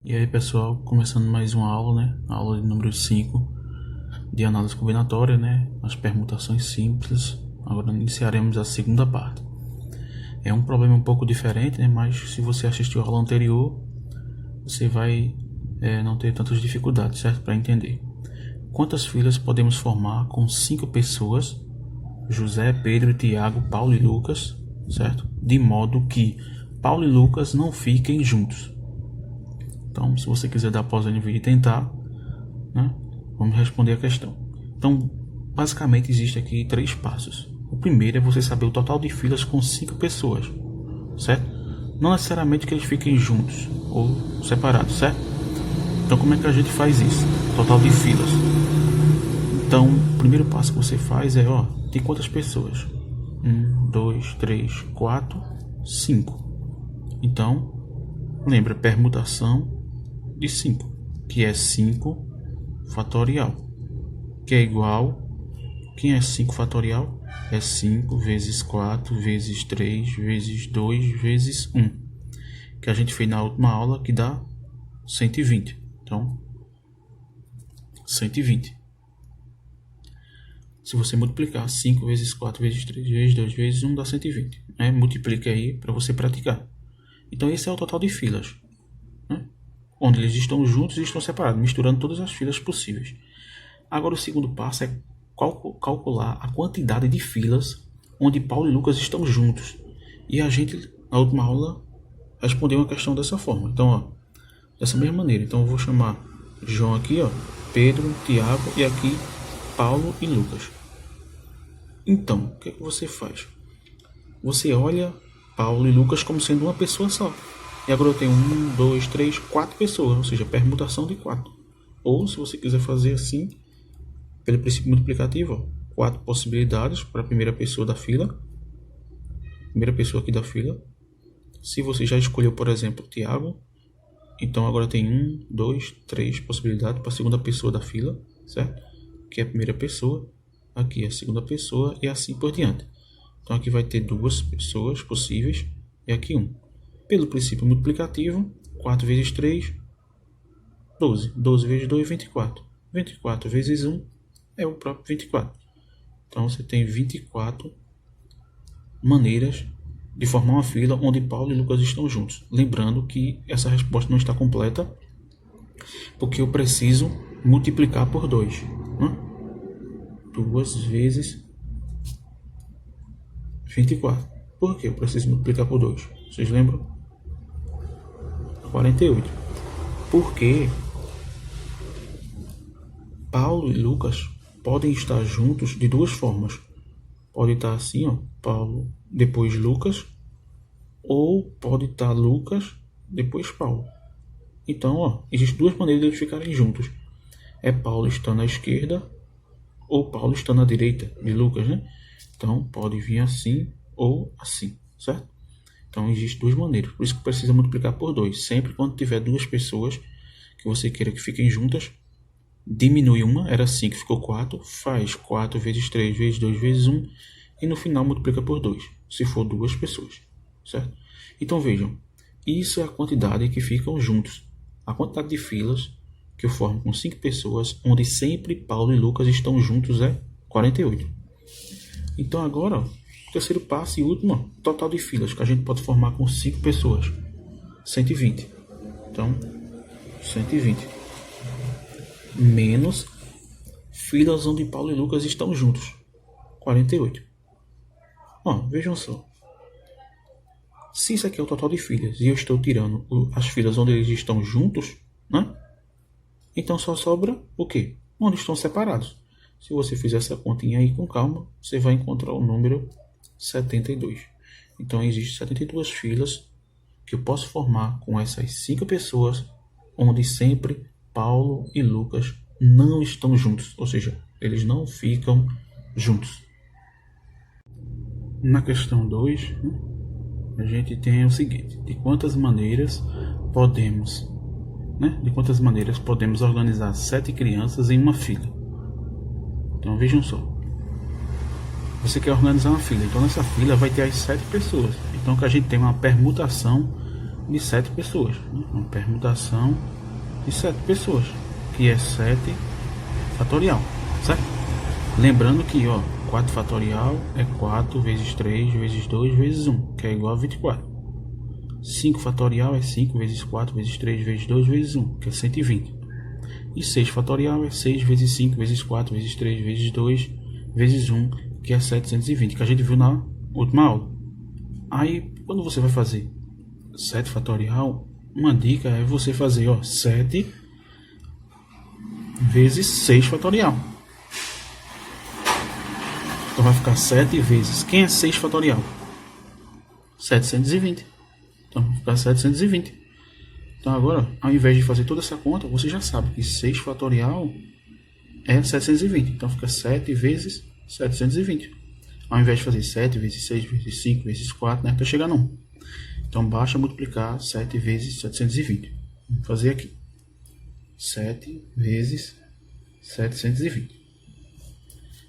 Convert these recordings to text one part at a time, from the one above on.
E aí pessoal, começando mais uma aula, né? Aula de número 5 de análise combinatória, né? As permutações simples. Agora iniciaremos a segunda parte. É um problema um pouco diferente, né? Mas se você assistiu a aula anterior, você vai não ter tantas dificuldades, certo? Para entender. Quantas filas podemos formar com 5 pessoas? José, Pedro, Tiago, Paulo e Lucas, certo? De modo que Paulo e Lucas não fiquem juntos. Então, se você quiser dar pausa no vídeo e tentar, né, vamos responder a questão. Então, basicamente existe aqui 3 passos. O primeiro é você saber o total de filas com 5 pessoas, certo? Não necessariamente que eles fiquem juntos ou separados, certo? Então, como é que a gente faz isso? Total de filas. Então, o primeiro passo que você faz é, tem quantas pessoas? 1, 2, 3, 4, 5. Então, lembra, permutação de 5, que é 5 fatorial, que é igual, quem é 5 fatorial? É 5 vezes 4 vezes 3 vezes 2 vezes 1, que a gente fez na última aula, que dá 120. Então, 120. Se você multiplicar 5 vezes 4 vezes 3 vezes 2 vezes 1 dá 120. Né? Multiplique aí para você praticar. Então, esse é o total de filas, né? Onde eles estão juntos e estão separados, misturando todas as filas possíveis. Agora, o segundo passo é calcular a quantidade de filas onde Paulo e Lucas estão juntos. E a gente, na última aula, respondeu uma questão dessa forma. Então, dessa mesma maneira. Então, eu vou chamar João aqui, Pedro, Tiago e aqui Paulo e Lucas. Então, o que é que você faz? Você olha Paulo e Lucas como sendo uma pessoa só. E agora eu tenho 1, 2, 3, 4 pessoas, ou seja, permutação de 4. Ou, se você quiser fazer assim, pelo princípio multiplicativo, 4 possibilidades para a primeira pessoa da fila. Primeira pessoa aqui da fila. Se você já escolheu, por exemplo, Tiago, então agora tem 1, 2, 3 possibilidades para a segunda pessoa da fila, certo? Que é a primeira pessoa, aqui é a segunda pessoa e assim por diante. Então aqui vai ter 2 pessoas possíveis e aqui 1. Pelo princípio multiplicativo, 4 vezes 3, 12. 12 vezes 2, 24. 24 vezes 1 é o próprio 24. Então você tem 24 maneiras de formar uma fila onde Paulo e Lucas estão juntos. Lembrando que essa resposta não está completa, porque eu preciso multiplicar por 2. Né? 2 vezes 24. Por que eu preciso multiplicar por 2? Vocês lembram? 48. Porque Paulo e Lucas podem estar juntos de duas formas. Pode estar assim, Paulo depois Lucas, ou pode estar Lucas depois Paulo. Então, existem duas maneiras de eles ficarem juntos. É Paulo estando à esquerda ou Paulo estando à direita de Lucas, né? Então, pode vir assim ou assim, certo? Então, existem duas maneiras. Por isso que precisa multiplicar por 2. Sempre quando tiver duas pessoas que você queira que fiquem juntas, diminui uma, era 5, ficou 4, faz 4 vezes 3 vezes 2 vezes 1 e no final multiplica por 2, se for duas pessoas, certo? Então, vejam, isso é a quantidade que ficam juntos. A quantidade de filas que eu formo com 5 pessoas, onde sempre Paulo e Lucas estão juntos, é 48. Então, agora, terceiro passo e último, total de filas que a gente pode formar com 5 pessoas, 120. Então, 120 menos filas onde Paulo e Lucas estão juntos, 48. Vejam só. Se isso aqui é o total de filas e eu estou tirando as filas onde eles estão juntos, né? Então só sobra o quê? Onde estão separados. Se você fizer essa continha aí com calma, você vai encontrar o número 72. Então existem 72 filas que eu posso formar com essas 5 pessoas, onde sempre Paulo e Lucas não estão juntos, ou seja, eles não ficam juntos. Na questão 2, a gente tem o seguinte: de quantas maneiras podemos organizar 7 crianças em uma fila? Então vejam só. Você quer organizar uma fila, então nessa fila vai ter as 7 pessoas. Então que a gente tem uma permutação de 7 pessoas, né? Uma permutação de 7 pessoas, que é 7 fatorial, certo? Lembrando que, ó, 4 fatorial é 4 vezes 3 vezes 2 vezes 1, que é igual a 24. 5 fatorial é 5 vezes 4 vezes 3 vezes 2 vezes 1, que é 120. E 6 fatorial é 6 vezes 5 vezes 4 vezes 3 vezes 2 vezes 1, que é 720, que a gente viu na última aula. Aí, quando você vai fazer 7 fatorial, uma dica é você fazer, ó, 7 vezes 6 fatorial. Então vai ficar 7 vezes... Quem é 6 fatorial? 720. Então vai ficar 720. Então agora, ao invés de fazer toda essa conta, você já sabe que 6 fatorial é 720. Então fica 7 vezes 720. Ao invés de fazer 7 vezes 6 vezes 5 vezes 4, né, até chegar no 1. Então basta multiplicar 7 vezes 720. Vamos fazer aqui. 7 vezes 720.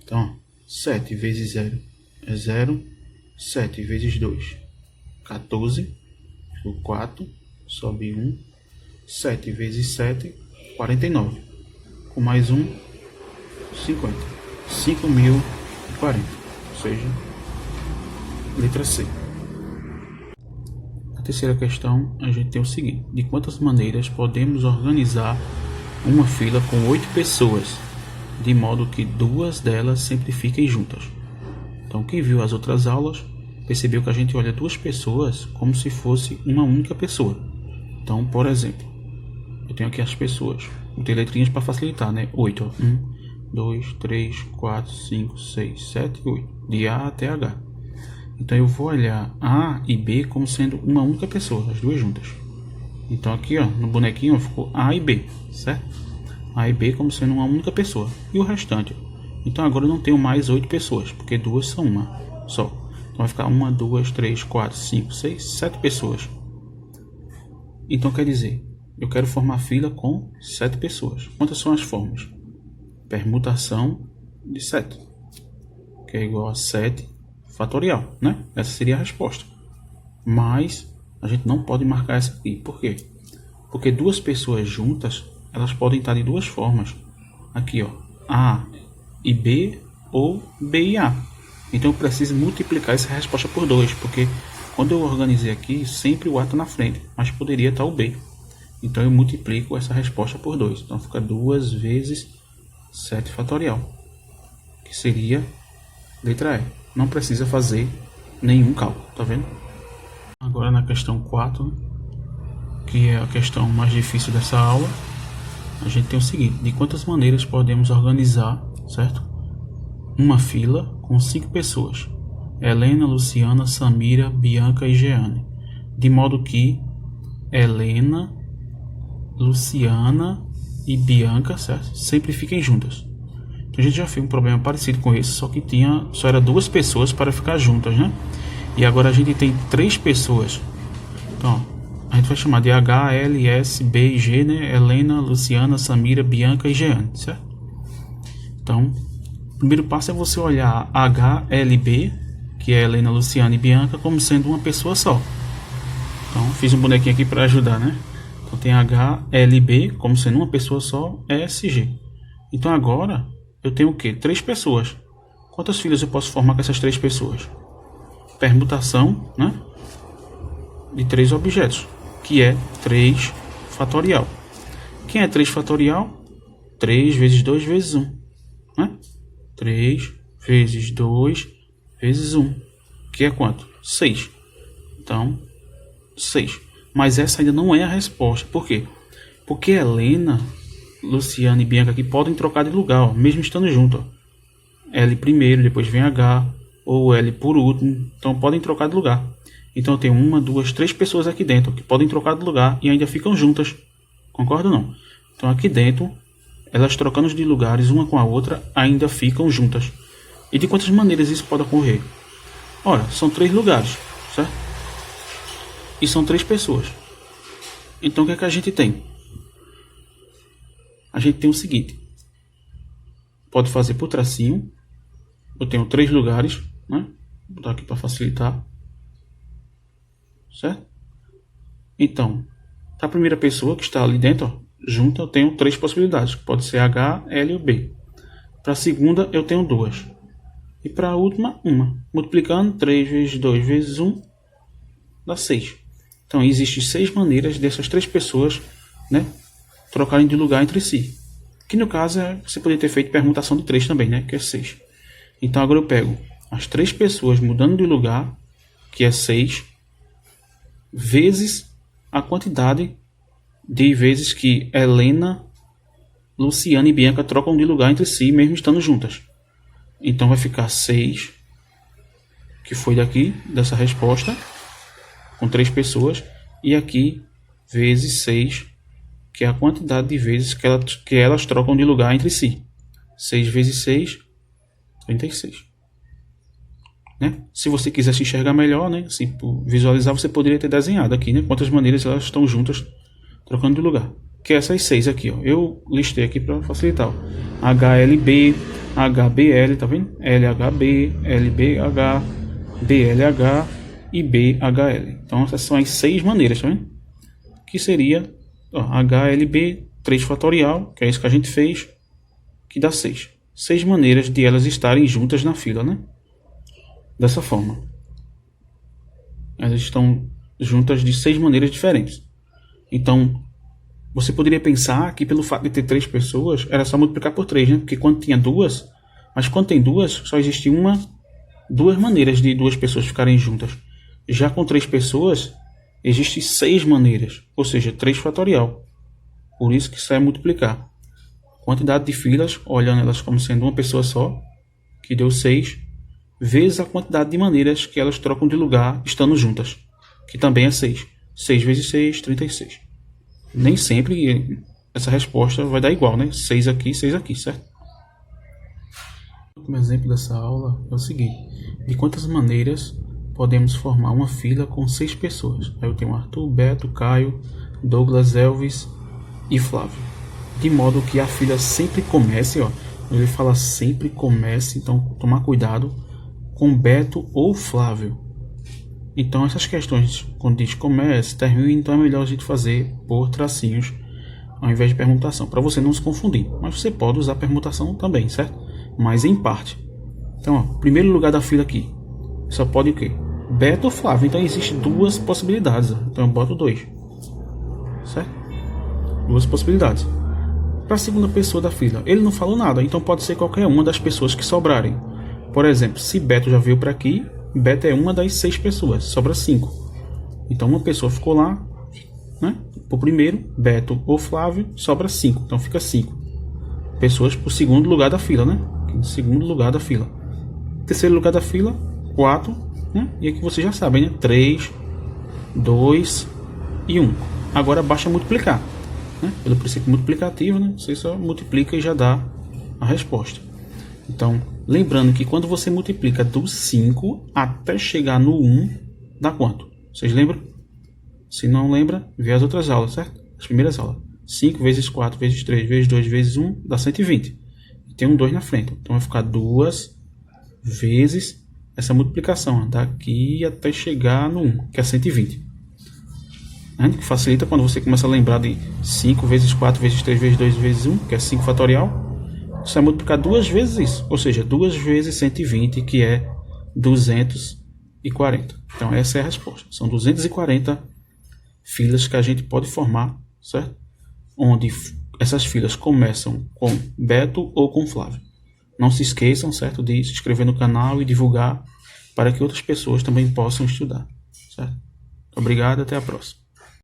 Então, 7 vezes 0 é 0. 7 vezes 2, 14. Ficou 4. Sobe 1. 7 vezes 7, 49. Com mais 1, 50. 5.040. Ou seja, letra C. A terceira questão, a gente tem o seguinte: de quantas maneiras podemos organizar uma fila com 8 pessoas, de modo que 2 delas sempre fiquem juntas? Então, quem viu as outras aulas percebeu que a gente olha 2 pessoas como se fosse uma única pessoa. Então, por exemplo, eu tenho aqui as pessoas. Vou ter letrinhas para facilitar, né? 8. Ó. 1, 2, 3, 4, 5, 6, 7 e 8. De A até H. Então eu vou olhar A e B como sendo uma única pessoa, as duas juntas. Então aqui, ó, no bonequinho ficou A e B, certo? A e B como sendo uma única pessoa. E o restante? Então agora eu não tenho mais 8 pessoas, porque 2 são uma só. Então vai ficar 1, 2, 3, 4, 5, 6, 7 pessoas. Então quer dizer, eu quero formar fila com 7 pessoas. Quantas são as formas? Permutação de 7, que é igual a 7 fatorial, né? Essa seria a resposta. Mas a gente não pode marcar essa aqui. Por quê? Porque 2 pessoas juntas, elas podem estar de 2 formas. Aqui, ó, A e B ou B e A. Então eu preciso multiplicar essa resposta por 2, porque quando eu organizei aqui, sempre o A está na frente, mas poderia estar o B. Então eu multiplico essa resposta por 2. Então fica 2 vezes 7 fatorial, que seria letra E. Não precisa fazer nenhum cálculo, tá vendo? Agora na questão 4, que é a questão mais difícil dessa aula, a gente tem o seguinte: de quantas maneiras podemos organizar, certo? Uma fila com 5 pessoas: Helena, Luciana, Samira, Bianca e Jeane, de modo que Helena, Luciana e Bianca, certo, sempre fiquem juntas. Então a gente já fez um problema parecido com esse, só que só era 2 pessoas para ficar juntas, né? E agora a gente tem 3 pessoas. Então, ó, a gente vai chamar de H, L, S, B e G, né? Helena, Luciana, Samira, Bianca e Jeane, certo? Então, o primeiro passo é você olhar H, L, B, que é Helena, Luciana e Bianca, como sendo uma pessoa só. Então, fiz um bonequinho aqui para ajudar, né? Então tem H, L e B como sendo uma pessoa só, S, G. Então agora eu tenho o quê? 3 pessoas. Quantas filas eu posso formar com essas 3 pessoas? Permutação, né? De 3 objetos, que é 3 fatorial. Quem é 3 fatorial? 3 vezes 2 vezes 1. Né? 3 vezes 2 vezes 1. Que é quanto? 6. Então, 6. Mas essa ainda não é a resposta. Por quê? Porque Helena, Luciana e Bianca aqui podem trocar de lugar, ó, mesmo estando juntos. L primeiro, depois vem H, ou L por último. Então podem trocar de lugar. Então eu tenho 1, 2, 3 pessoas aqui dentro que podem trocar de lugar e ainda ficam juntas. Concorda ou não? Então aqui dentro, elas trocando de lugares uma com a outra, ainda ficam juntas. E de quantas maneiras isso pode ocorrer? Ora, são 3 lugares, certo? E são 3 pessoas. Então o que é que a gente tem? A gente tem o seguinte: pode fazer por tracinho. Eu tenho 3 lugares, né? Vou botar aqui para facilitar, certo? Então, para a primeira pessoa que está ali dentro, ó, junta, eu tenho 3 possibilidades. Pode ser H, L ou B. Para a segunda, eu tenho 2. E para a última, 1. Multiplicando, 3 vezes 2 vezes 1 dá 6. Então, existem 6 maneiras dessas 3 pessoas, né, trocarem de lugar entre si. Que no caso, você poderia ter feito permutação de 3 também, né, que é 6. Então, agora eu pego as 3 pessoas mudando de lugar, que é 6, vezes a quantidade de vezes que Helena, Luciana e Bianca trocam de lugar entre si, mesmo estando juntas. Então vai ficar 6, que foi daqui, dessa resposta, com 3 pessoas, e aqui vezes 6, que é a quantidade de vezes que elas trocam de lugar entre si. 6 vezes 6, 36. Né? Se você quiser se enxergar melhor, né, assim, visualizar, você poderia ter desenhado aqui, né, quantas maneiras elas estão juntas trocando de lugar. Que é essas 6 aqui, ó. Eu listei aqui para facilitar. Ó. HLB, HBL, tá vendo? LHB, LBH, BLH e BHL. Então essas são as 6 maneiras, tá vendo? Que seria, ó, HLB 3 fatorial, que é isso que a gente fez, que dá 6. 6 maneiras de elas estarem juntas na fila, né? Dessa forma. Elas estão juntas de 6 maneiras diferentes. Então, você poderia pensar que pelo fato de ter 3 pessoas, era só multiplicar por 3, né? Porque quando tinha 2, mas quando tem 2, só existe 2 maneiras de 2 pessoas ficarem juntas. Já com 3 pessoas, existe 6 maneiras, ou seja, 3 fatorial. Por isso que isso é multiplicar. Quantidade de filas, olhando elas como sendo uma pessoa só, que deu 6, vezes a quantidade de maneiras que elas trocam de lugar estando juntas, que também é 6. 6 vezes 6, 36. Nem sempre essa resposta vai dar igual, né? 6 aqui, certo? O exemplo dessa aula é o seguinte: de quantas maneiras podemos formar uma fila com 6 pessoas? Aí eu tenho Arthur, Beto, Caio, Douglas, Elvis e Flávio. De modo que a fila sempre comece, ó. Ele fala sempre comece, então tomar cuidado com Beto ou Flávio. Então essas questões, quando diz comece, termina, então é melhor a gente fazer por tracinhos ao invés de permutação, para você não se confundir. Mas você pode usar permutação também, certo? Mas em parte. Então, ó, primeiro lugar da fila aqui, só pode o quê? Beto ou Flávio. Então existem 2 possibilidades. Então eu boto 2. Certo? 2 possibilidades. Para a segunda pessoa da fila, ele não falou nada, então pode ser qualquer uma das pessoas que sobrarem. Por exemplo, se Beto já veio para aqui, Beto é uma das 6 pessoas, sobra 5. Então uma pessoa ficou lá, né? Por primeiro, Beto ou Flávio, sobra 5. Então fica 5 pessoas por segundo lugar da fila, né? Segundo lugar da fila. Terceiro lugar da fila, 4, né? E aqui vocês já sabem, né? 3, 2 e 1. Agora basta multiplicar, né? Pelo princípio multiplicativo, né? Você só multiplica e já dá a resposta. Então, lembrando que quando você multiplica do 5 até chegar no 1, dá quanto? Vocês lembram? Se não lembra, vê as outras aulas, certo? As primeiras aulas. 5 vezes 4 vezes 3 vezes 2 vezes 1 dá 120. E tem um 2 na frente. Então vai ficar 2 vezes essa multiplicação, daqui até chegar no 1, que é 120. Né? Que facilita quando você começa a lembrar de 5 vezes 4 vezes 3 vezes 2 vezes 1, que é 5 fatorial. Você vai multiplicar 2 vezes isso, ou seja, 2 vezes 120, que é 240. Então essa é a resposta. São 240 filas que a gente pode formar, certo? Onde essas filas começam com Beto ou com Flávio. Não se esqueçam, certo, de se inscrever no canal e divulgar para que outras pessoas também possam estudar, certo? Obrigado, até a próxima.